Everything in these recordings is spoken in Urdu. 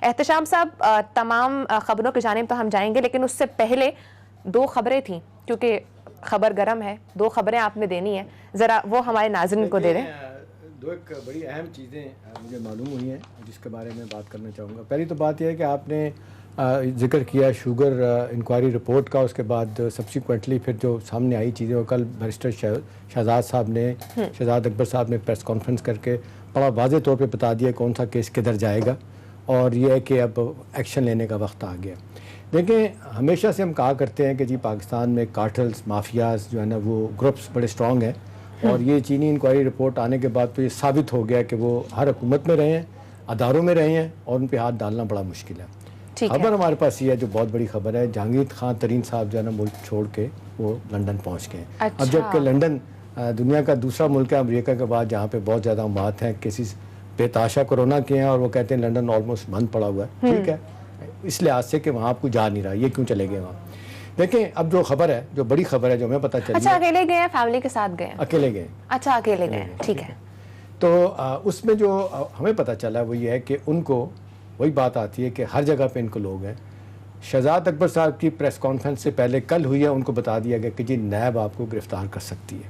احتشام صاحب تمام خبروں کی جانب تو ہم جائیں گے، لیکن اس سے پہلے 2 خبریں تھیں، کیونکہ خبر گرم ہے، 2 خبریں آپ نے دینی ہیں، ذرا وہ ہمارے ناظرین کو دے دیں۔ 2 ایک بڑی اہم چیزیں مجھے معلوم ہوئی ہیں جس کے بارے میں بات کرنا چاہوں گا۔ پہلی تو بات یہ ہے کہ آپ نے ذکر کیا شوگر انکوائری رپورٹ کا، اس کے بعد سبسیکوینٹلی پھر جو سامنے آئی چیزیں، اور کل بیرسٹر شہزاد اکبر صاحب نے پریس کانفرنس کر کے بڑا واضح طور پہ بتا دیا کون سا کیس کدھر جائے گا، اور یہ ہے کہ اب ایکشن لینے کا وقت آ گیا۔ دیکھیں، ہمیشہ سے ہم کہا کرتے ہیں کہ جی پاکستان میں کارٹلز، مافیاز جو ہے نا وہ گروپس بڑے اسٹرانگ ہیں، اور یہ چینی انکوائری رپورٹ آنے کے بعد تو یہ ثابت ہو گیا کہ وہ ہر حکومت میں رہے ہیں، اداروں میں رہے ہیں، اور ان پہ ہاتھ ڈالنا بڑا مشکل ہے۔ خبر ہمارے پاس یہ ہے جو بہت بڑی خبر ہے، جہانگیر خان ترین صاحب جو ہے نا ملک چھوڑ کے وہ لنڈن پہنچ گئے ہیں۔ اب جب کہ لنڈن دنیا کا دوسرا ملک ہے امریکہ کے بعد جہاں پہ بہت زیادہ اموات ہیں، کیسز بے تحاشا کورونا کے ہیں، اور وہ کہتے ہیں لنڈن آلموسٹ بند پڑا ہوا ہے، ٹھیک ہے، اس لحاظ سے کہ وہاں آپ کو جا نہیں رہا، یہ کیوں چلے گئے وہاں۔ دیکھیں اب جو خبر ہے، جو بڑی خبر ہے جو ہمیں پتہ چلی، اچھا اکیلے گئے ہیں فیملی کے ساتھ گئے ہیں؟ اکیلے گئے۔ اچھا اکیلے گئے ہیں، ٹھیک ہے۔ تو اس میں جو ہمیں پتہ چلا وہ یہ ہے کہ ان کو وہی بات آتی ہے کہ ہر جگہ پہ ان کو لوگ ہیں۔ شہزاد اکبر صاحب کی پریس کانفرنس سے پہلے کل ہوئی ہے، ان کو بتا دیا گیا کہ جی نیب آپ کو گرفتار کر سکتی ہے۔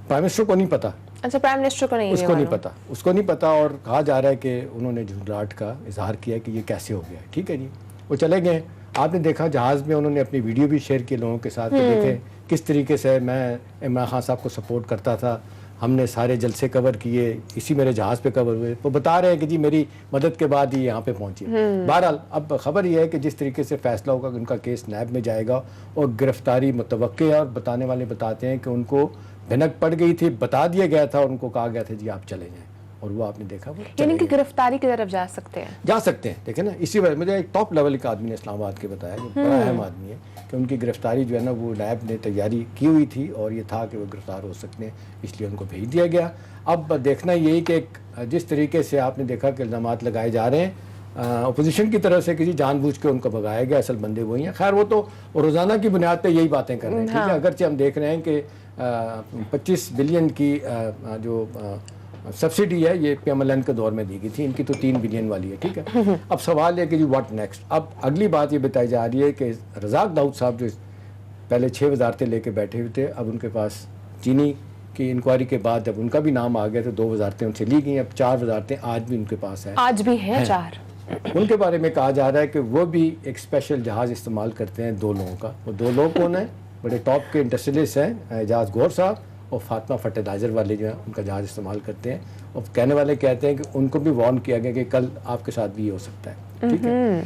پرائم منسٹر کو نہیں پتا، اچھا پرائم منسٹر کو نہیں، اس کو نہیں پتا، اور کہا جا رہا ہے کہ انہوں نے جھنجھلاہٹ کا اظہار کیا کہ یہ کیسے ہو گیا، ٹھیک ہے جی۔ وہ چلے گئے، آپ نے دیکھا جہاز میں انہوں نے اپنی ویڈیو بھی شیئر کی لوگوں کے ساتھ، کہ دیکھیں کس طریقے سے میں عمران خان صاحب کو سپورٹ کرتا تھا، ہم نے سارے جلسے کور کیے، اسی میرے جہاز پہ کور ہوئے، وہ بتا رہے ہیں کہ جی میری مدد کے بعد ہی یہاں پہ پہنچی۔ بہرحال اب خبر یہ ہے کہ جس طریقے سے فیصلہ ہوگا کہ ان کا کیس نیب میں جائے گا، اور گرفتاری متوقع ہے، اور بتانے والے بتاتے ہیں کہ ان کو بھنک پڑ گئی تھی، بتا دیا گیا تھا، اور ان کو کہا گیا تھا جی آپ چلے جائیں، اور وہ آپ نے دیکھا وہ یعنی کہ گرفتاری کی طرف جا سکتے ہیں۔ دیکھیں نا، اسی وجہ مجھے ایک ٹاپ لیول کا آدمی نے اسلام آباد کے بتایا، جو بڑا اہم آدمی ہے، کہ ان کی گرفتاری جو ہے نا وہ نیب نے تیاری کی ہوئی تھی، اور یہ تھا کہ وہ گرفتار ہو سکتے ہیں، اس لیے ان کو بھیج دیا گیا۔ اب دیکھنا یہی کہ جس طریقے سے آپ نے دیکھا کہ الزامات لگائے جا رہے ہیں اپوزیشن کی طرف سے، کسی جان بوجھ کے ان کو بھگایا گیا، اصل بندے وہی ہیں۔ خیر وہ تو روزانہ کی بنیاد پہ یہی باتیں کر رہے ہیں، ٹھیک ہے، اگرچہ ہم دیکھ رہے ہیں کہ 25 بلین کی جو سبسڈی ہے یہ پی ایم ایل این کے دور میں دی گئی تھی، ان کی تو 3 بلین والی ہے، ٹھیک ہے۔ اب سوال ہے کہ جی واٹ نیکسٹ۔ اب اگلی بات یہ بتائی جا رہی ہے کہ رزاق داؤد صاحب جو پہلے 6 وزارتیں لے کے بیٹھے ہوئے تھے، اب ان کے پاس چینی کی انکوائری کے بعد جب ان کا بھی نام آ گیا تو 2 وزارتیں ان سے لی گئیں، اب 4 وزارتیں آج بھی ان کے پاس ہیں، آج بھی ہیں 4۔ ان کے بارے میں کہا جا رہا ہے کہ وہ بھی ایک اسپیشل جہاز استعمال کرتے ہیں 2 لوگوں کا۔ وہ 2 لوگ کون ہیں؟ بڑے ٹاپ کے انڈسٹریلسٹ ہیں، اعجاز گور صاحب اور فاطمہ فرٹیلائزر والے جو ہیں، ان کا جہاز استعمال کرتے ہیں، اور کہنے والے کہتے ہیں کہ ان کو بھی وارن کیا گیا کہ کل آپ کے ساتھ بھی یہ ہو سکتا ہے، ٹھیک ہے۔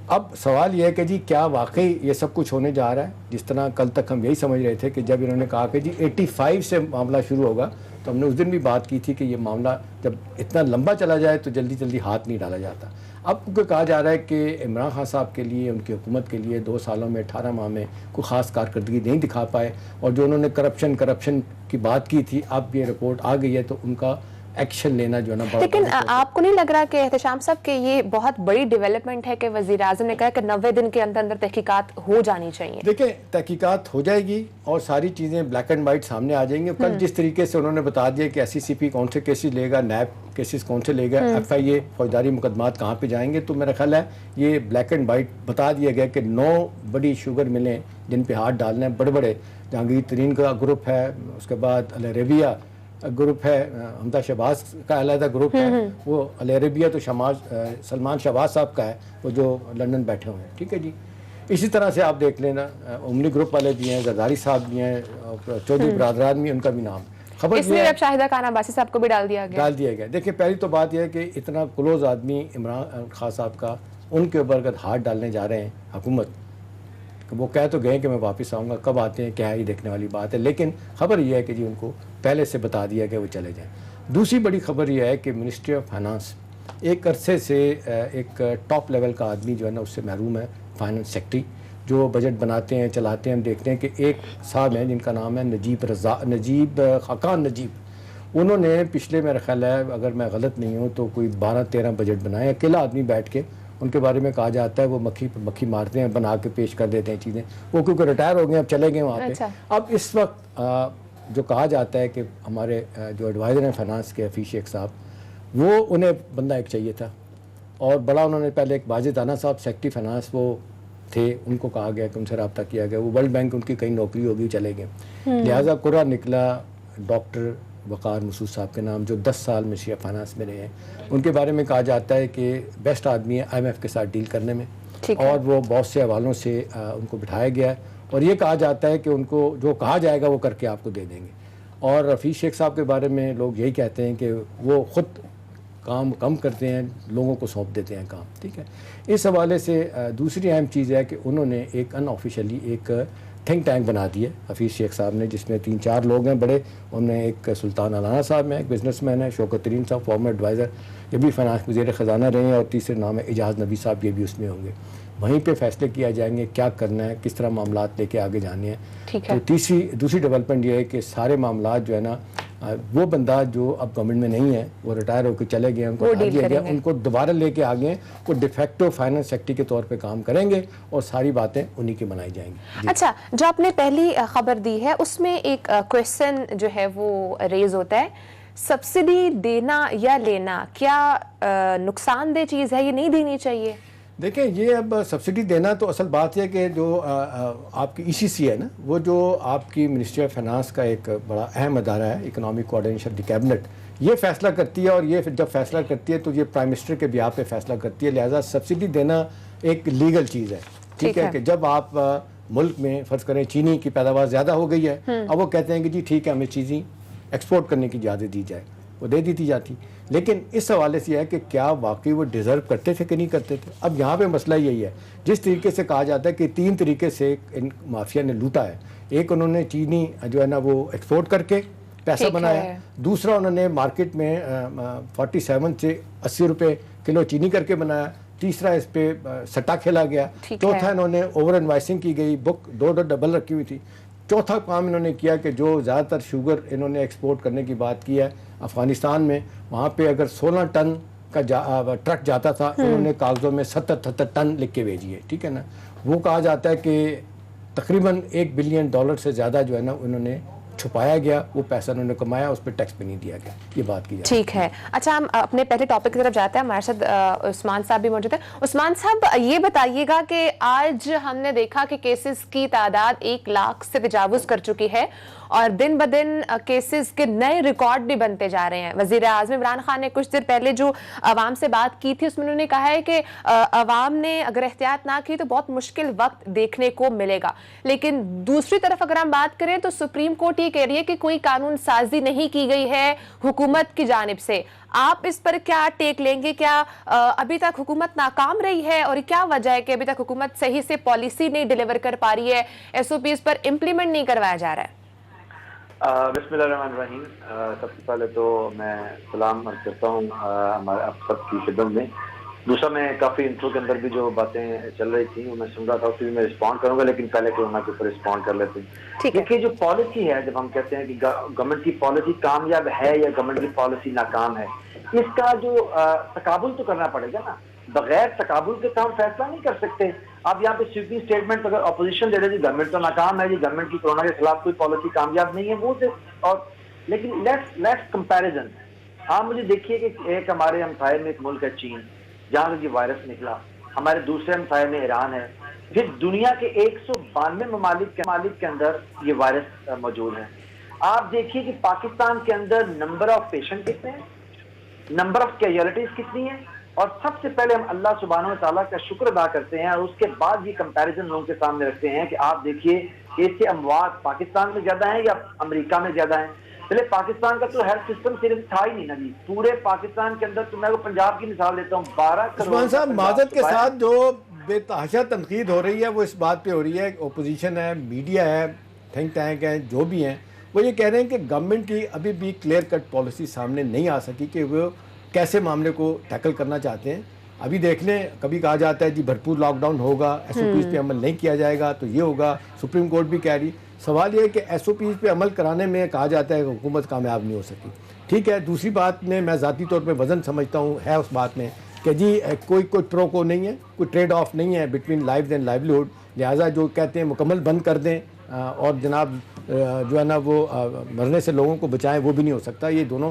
اب سوال یہ ہے کہ جی کیا واقعی یہ سب کچھ ہونے جا رہا ہے؟ جس طرح کل تک ہم یہی سمجھ رہے تھے کہ جب انہوں نے کہا کہ جی 85 سے معاملہ شروع ہوگا، تو ہم نے اس دن بھی بات کی تھی کہ یہ معاملہ جب اتنا لمبا چلا جائے تو جلدی جلدی ہاتھ نہیں ڈالا جاتا۔ اب کیونکہ کہا جا رہا ہے کہ عمران خان صاحب کے لیے، ان کی حکومت کے لیے 2 سالوں میں 18 ماہ میں کوئی خاص کارکردگی نہیں دکھا پائے، اور جو انہوں نے کرپشن کی بات کی تھی، اب یہ رپورٹ آ گئی ہے تو ان کا ایکشن لینا جو ہے نا بہت۔ لیکن آپ کو نہیں لگ رہا کہ احتشام صاحب کہ یہ بہت بڑی ڈیولپمنٹ ہے کہ وزیر اعظم نے کہا کہ 90 دن کے اندر اندر تحقیقات ہو جانی چاہیے؟ دیکھیں تحقیقات ہو جائے گی اور ساری چیزیں بلیک اینڈ وائٹ سامنے آ جائیں گی۔ کل جس طریقے سے انہوں نے بتا دیا کہ ایس سی سی پی کون سے کیسز لے گا، نیب کیسز کون سے لے گا، ایف آئی اے فوجداری مقدمات کہاں پہ جائیں گے، تو میرا خیال ہے یہ بلیک اینڈ وائٹ بتا دیا گیا کہ 9 بڑی شوگر ملیں جن پہ ہاتھ ڈالنا ہے، بڑے بڑے جہانگیر ترین کا گروپ ہے، اس کے بعد العربیہ گروپ ہے، حمزہ شہباز کا علیحدہ گروپ ہے، وہ العربیہ تو سلمان شہباز صاحب کا ہے، وہ جو لندن بیٹھے ہوئے ہیں، ٹھیک ہے جی۔ اسی طرح سے آپ دیکھ لینا امنی گروپ والے بھی ہیں، زرداری صاحب بھی ہیں، چودھری برادران بھی، ان کا بھی نام خبر اس میں اب شاہدہ خان عباسی صاحب کو بھی ڈال دیا گیا۔ دیکھیں پہلی تو بات یہ ہے کہ اتنا کلوز آدمی عمران خان صاحب کا، ان کے اوپر اگر ہاتھ ڈالنے جا رہے ہیں حکومت، وہ کہہ تو گئے کہ میں واپس آؤں گا، کب آتے ہیں کیا ہے یہ دیکھنے والی بات ہے، لیکن خبر یہ ہے کہ جی ان کو پہلے سے بتا دیا کہ وہ چلے جائیں۔ دوسری بڑی خبر یہ ہے کہ منسٹری آف فائنانس ایک عرصے سے ایک ٹاپ لیول کا آدمی جو ہے نا اس سے محروم ہے، فائنانس سیکٹری جو بجٹ بناتے ہیں چلاتے ہیں۔ ہم دیکھتے ہیں کہ ایک صاحب ہیں جن کا نام ہے نجیب خاقان نجیب، انہوں نے پچھلے میرا خیال ہے اگر میں غلط نہیں ہوں تو کوئی 12-13 بجٹ بنائے، اکیلا آدمی بیٹھ کے۔ ان کے بارے میں کہا جاتا ہے وہ مکھی پر مکھی مارتے ہیں، بنا کے پیش کر دیتے ہیں چیزیں، وہ کیونکہ ریٹائر ہو گئے اب چلے گئے وہاں پہ۔ اب اس وقت جو کہا جاتا ہے کہ ہمارے جو ایڈوائزر ہیں فائنانس کے حفیظ شیخ صاحب، وہ انہیں بندہ ایک چاہیے تھا اور بڑا انہوں نے پہلے ایک واجد رانا صاحب سیکٹری فائنانس وہ تھے, ان کو کہا گیا کہ ان سے رابطہ کیا گیا, وہ ورلڈ بینک ان کی کہیں نوکری ہوگی چلے گئے, لہٰذا قرعہ نکلا ڈاکٹر وقار مسعود صاحب کے نام, جو 10 سال منسٹری آف فائنانس میں رہے ہیں. ان کے بارے میں کہا جاتا ہے کہ بیسٹ آدمی ہے IMF کے ساتھ ڈیل کرنے میں, اور وہ بہت سے حوالوں سے ان کو بٹھایا گیا ہے, اور یہ کہا جاتا ہے کہ ان کو جو کہا جائے گا وہ کر کے آپ کو دے دیں گے. اور رفیع شیخ صاحب کے بارے میں لوگ یہی کہتے ہیں کہ وہ خود کام کم کرتے ہیں, لوگوں کو سونپ دیتے ہیں کام. ٹھیک ہے, اس حوالے سے دوسری اہم چیز ہے کہ انہوں نے ایک ان آفیشیلی ایک تھنک ٹینک بنا دی ہے حفیظ شیخ صاحب نے, جس میں 3-4 لوگ ہیں بڑے. ان میں ایک سلطان علانہ صاحب ہیں, ایک بزنس مین ہے, شوکت ترین صاحب فارمر ایڈوائزر, یہ بھی فائنانس وزیر خزانہ رہے ہیں, اور تیسرے نام ہے اعجاز نبی صاحب, یہ بھی اس میں ہوں گے. وہیں پہ فیصلے کیا جائیں گے کیا کرنا ہے, کس طرح معاملات لے کے آگے جانے ہیں. تو دوسری ڈیولپمنٹ یہ ہے کہ سارے معاملات جو ہے نا, وہ بندہ جو اب گورنمنٹ میں نہیں ہے, وہ ریٹائر ہو کے چلے گئے, ان کو ہٹا دیا گیا, ان کو دوبارہ لے کے آگے وہ ڈیفیکٹو فائنانس سیکٹری کے طور پہ کام کریں گے, اور ساری باتیں انہی کی بنائی جائیں گی. اچھا, جو آپ نے پہلی خبر دی ہے اس میں ایک کویشچن جو ہے وہ ریز ہوتا ہے, سبسڈی دینا یا لینا کیا نقصان دہ چیز ہے, یہ نہیں دینی چاہیے؟ دیکھیں, یہ اب سبسڈی دینا تو اصل بات یہ ہے کہ جو آپ کی ECC ہے نا, وہ جو آپ کی منسٹری آف فائنانس کا ایک بڑا اہم ادارہ ہے, اکنامک کوآرڈینیشن دی کیبنٹ, یہ فیصلہ کرتی ہے, اور یہ جب فیصلہ کرتی ہے تو یہ پرائم منسٹر کے بیہاف پہ فیصلہ کرتی ہے. لہٰذا سبسڈی دینا ایک لیگل چیز ہے. ٹھیک ہے, کہ جب آپ ملک میں فرض کریں چینی کی پیداوار زیادہ ہو گئی ہے, اب وہ کہتے ہیں کہ جی ٹھیک ہے ہمیں چیزیں ایکسپورٹ کرنے کی اجازت دی جائے, وہ دے دی جاتی. لیکن اس حوالے سے یہ ہے کہ کیا واقعی وہ ڈیزرو کرتے تھے کہ نہیں کرتے تھے. اب یہاں پہ مسئلہ یہی ہے, جس طریقے سے کہا جاتا ہے کہ 3 طریقے سے ان مافیا نے لوٹا ہے. ایک, انہوں نے چینی جو ہے نا وہ ایکسپورٹ کر کے پیسہ بنایا. دوسرا, انہوں نے مارکیٹ میں 47 سے 80 روپے کلو چینی کر کے بنایا. تیسرا, اس پہ سٹا کھیلا گیا. چوتھا, انہوں نے اوور انوائسنگ کی گئی, بک 2 ڈبل رکھی ہوئی تھی. چوتھا کام انہوں نے کیا کہ جو زیادہ تر شوگر انہوں نے ایکسپورٹ کرنے کی بات کی ہے افغانستان میں, وہاں پہ اگر 16 ٹن کا ٹرک جاتا تھا, انہوں نے کاغذوں میں 70 ٹن لکھ کے بھیجی ہے. ٹھیک ہے نا, وہ کہا جاتا ہے کہ تقریباً $1 بلین سے زیادہ جو ہے نا انہوں نے چھپایا گیا, وہ پیسہ انہوں نے کمایا, اس پہ ٹیکس بھی نہیں دیا گیا. یہ بات کی جائے. ٹھیک ہے. اچھا, ہم اپنے پہلے ٹاپک کی طرف جاتے ہیں. ہمارے ساتھ عثمان صاحب بھی موجود ہیں. عثمان صاحب, یہ بتائیے گا کہ آج ہم نے دیکھا کہ کیسز کی تعداد 1 لاکھ سے تجاوز کر چکی ہے, اور دن بدن کیسز کے نئے ریکارڈ بھی بنتے جا رہے ہیں. وزیر اعظم عمران خان نے کچھ دیر پہلے جو عوام سے بات کی تھی, اس میں انہوں نے کہا ہے کہ عوام نے اگر احتیاط نہ کی تو بہت مشکل وقت دیکھنے کو ملے گا. لیکن دوسری طرف اگر ہم بات کریں تو سپریم کورٹ یہ کہہ رہی ہے کہ کوئی قانون سازی نہیں کی گئی ہے حکومت کی جانب سے. آپ اس پر کیا ٹیک لیں گے؟ کیا ابھی تک حکومت ناکام رہی ہے, اور کیا وجہ ہے کہ ابھی تک حکومت صحیح سے پالیسی نہیں ڈیلیور کر پا رہی ہے, SOPs پر امپلیمنٹ نہیں کروایا جا رہا ہے؟ بسم اللہ الرحمن الرحیم. سب سے پہلے تو میں سلام عرض کرتا ہوں ہمارے آپ سب کی خدمت میں. دوسرا, میں کافی انٹرو کے اندر بھی جو باتیں چل رہی تھیں وہ میں سن رہا تھا, اس بھی میں رسپونڈ کروں گا, لیکن پہلے کورونا کے اوپر رسپونڈ کر لیتے ہیں. دیکھیے, جو پالیسی ہے, جب ہم کہتے ہیں کہ گورنمنٹ کی پالیسی کامیاب ہے یا گورنمنٹ کی پالیسی ناکام ہے, اس کا جو تقابل تو کرنا پڑے گا نا. بغیر تقابل کے تو ہم فیصلہ نہیں کر سکتے. آپ یہاں پہ سویپنگ اسٹیٹمنٹ اگر اپوزیشن دے رہے گورنمنٹ تو ناکام ہے, جی گورنمنٹ کی کورونا کے خلاف کوئی پالیسی کامیاب نہیں ہے, وہ سے اور لیکن لیٹس کمپیریزن. آپ مجھے دیکھیے کہ ایک ہمارے ہمسائے میں ایک ملک ہے چین, جہاں سے یہ وائرس نکلا. ہمارے دوسرے ہمسائے میں ایران ہے. پھر دنیا کے 192 ممالک کے اندر یہ وائرس موجود ہے. آپ دیکھیے کہ پاکستان کے اندر نمبر آف پیشنٹ کتنے ہیں, نمبر آف کیجوالٹیز کتنی ہیں, اور سب سے پہلے ہم اللہ سبحانہ و تعالیٰ کا شکر ادا کرتے ہیں, اور اس کے بعد یہ کمپیریزن لوگوں کے سامنے رکھتے ہیں کہ آپ دیکھیے کہ اس کے اموات پاکستان میں زیادہ ہیں یا امریکہ میں زیادہ ہیں. پہلے پاکستان کا تو ہیلتھ سسٹم صرف تھا ہی نہیں نا جی, پورے پاکستان کے اندر. تو میں وہ پنجاب کی مثال دیتا ہوں, 12 کروڑ. عثمان صاحب, معذرت کے ساتھ جو بے تحاشا تنقید ہو رہی ہے وہ اس بات پہ ہو رہی ہے, اپوزیشن ہے, میڈیا ہے, تھنک ٹینک ہیں, جو بھی ہیں, وہ یہ کہہ رہے ہیں کہ گورنمنٹ کی ابھی بھی کلیئر کٹ پالیسی سامنے نہیں آ سکی کہ وہ کیسے معاملے کو ٹیکل کرنا چاہتے ہیں. ابھی دیکھ لیں, کبھی کہا جاتا ہے جی بھرپور لاک ڈاؤن ہوگا, SOPs پہ عمل نہیں کیا جائے گا تو یہ ہوگا, سپریم کورٹ بھی کہہ رہی. سوال یہ ہے کہ SOPs پہ عمل کرانے میں کہا جاتا ہے کہ حکومت کامیاب نہیں ہو سکی. ٹھیک ہے, دوسری بات میں ذاتی طور پہ وزن سمجھتا ہوں ہے اس بات میں کہ جی کوئی پرو کو نہیں ہے, کوئی ٹریڈ آف نہیں ہے بٹوین لائف اینڈ لائیولیہڈ. لہٰذا جو کہتے ہیں مکمل بند کر دیں اور جناب جو ہے نا وہ مرنے سے لوگوں کو بچائیں, وہ بھی نہیں ہو سکتا. یہ دونوں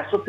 SOP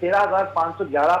13,511,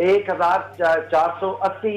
1,480,